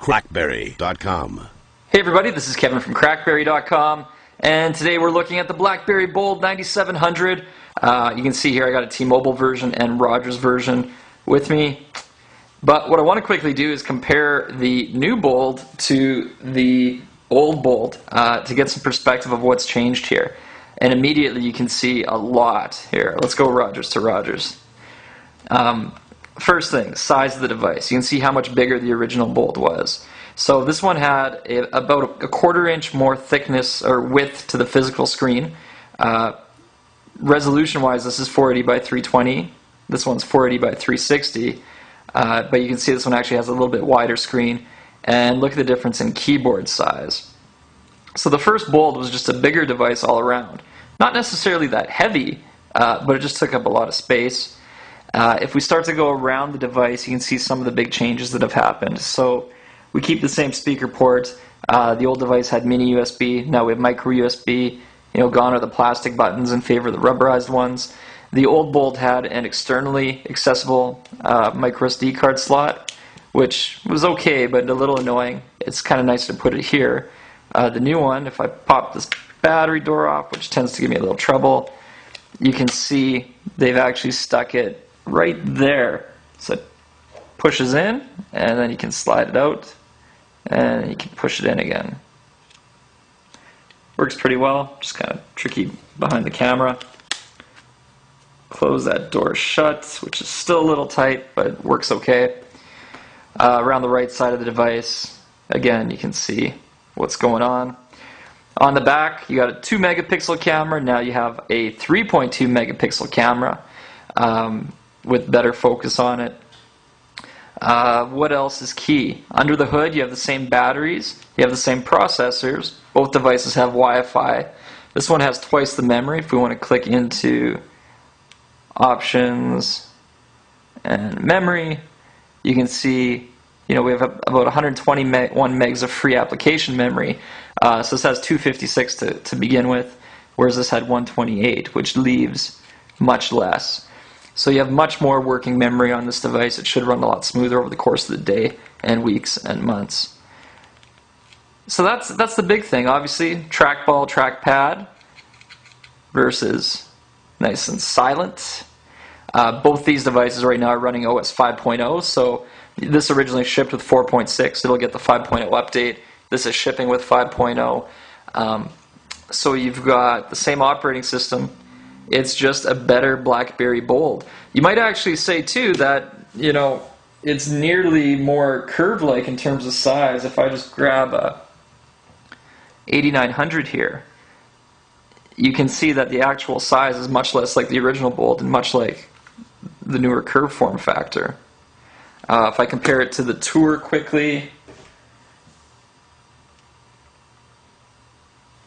blackberry.com. Hey everybody, this is Kevin from blackberry.com, and today we're looking at the Blackberry Bold 9700. You can see here I got a T-Mobile version and Rogers version with me. But what I want to quickly do is compare the new Bold to the old Bold to get some perspective of what's changed here. And immediately you can see a lot here. Let's go Rogers to Rogers. First thing, size of the device. You can see how much bigger the original Bold was. So this one had about a 1/4 inch more thickness or width to the physical screen. Resolution-wise, this is 480 by 320. This one's 480 by 360. But you can see this one actually has a little bit wider screen. And look at the difference in keyboard size. So the first Bold was just a bigger device all around. Not necessarily that heavy, but it just took up a lot of space. If we start to go around the device, you can see some of the big changes that have happened. So we keep the same speaker port. The old device had mini USB. Now we have micro USB. Gone are the plastic buttons in favor of the rubberized ones. The old Bold had an externally accessible micro SD card slot, which was okay, but a little annoying. It's kind of nice to put it here. The new one, if I pop this battery door off, which tends to give me a little trouble, you can see they've actually stuck it right there. So it pushes in, and then you can slide it out, and you can push it in again. Works pretty well, just kind of tricky behind the camera. Close that door shut, which is still a little tight, but works okay. Around the right side of the device, again, you can see what's going on. On the back, you got a 2 megapixel camera. Now you have a 3.2 megapixel camera with better focus on it. What else is key? Under the hood, you have the same batteries, you have the same processors. Both devices have Wi-Fi. This one has twice the memory. If we want to click into options and memory, you can see we have about 121 megs of free application memory. So this has 256 to begin with, whereas this had 128, which leaves much less. So you have much more working memory on this device. It should run a lot smoother over the course of the day and weeks and months. So that's the big thing. Obviously, trackball, trackpad versus nice and silent. Both these devices right now are running OS 5.0, so this originally shipped with 4.6. It'll get the 5.0 update. This is shipping with 5.0. So you've got the same operating system. It's just a better BlackBerry Bold. You might actually say too that it's nearly more curve-like in terms of size. If I just grab a 8900 here, you can see that the actual size is much less like the original Bold and much like the newer curve form factor. If I compare it to the Tour quickly,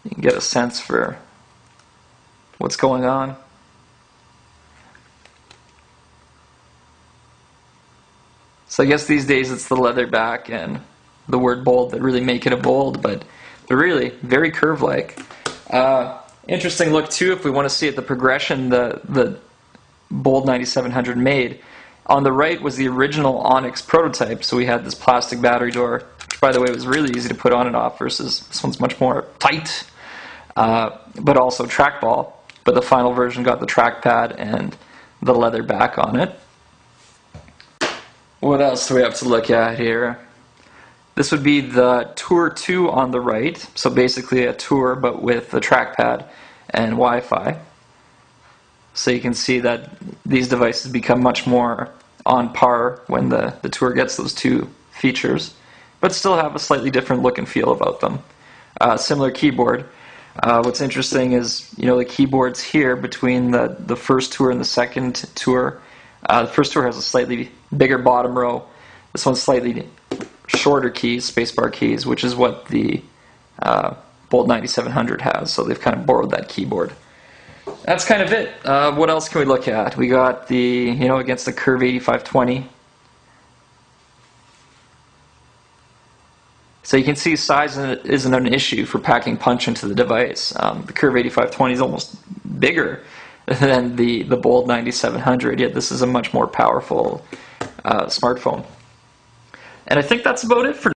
you can get a sense for what's going on. So I guess these days it's the leather back and the word Bold that really make it a Bold, but they're really very curve-like. Interesting look too if we want to see at the progression the Bold 9700 made. On the right was the original Onyx prototype, so we had this plastic battery door, which by the way was really easy to put on and off, versus this one's much more tight, but also trackball. But the final version got the trackpad and the leather back on it. What else do we have to look at here? This would be the Tour 2 on the right, so basically a Tour but with the trackpad and Wi-Fi. So you can see that these devices become much more on par when the Tour gets those two features, but still have a slightly different look and feel about them. Similar keyboard. What's interesting is the keyboards here between the first Tour and the second Tour. The first Tour has a slightly bigger bottom row. This one's slightly shorter keys, spacebar keys, which is what the Bold 9700 has. So they've kind of borrowed that keyboard. That's kind of it. What else can we look at? We got the against the Curve 8520. So you can see size isn't an issue for packing punch into the device. The Curve 8520 is almost bigger than the Bold 9700, yet this is a much more powerful smartphone. And I think that's about it for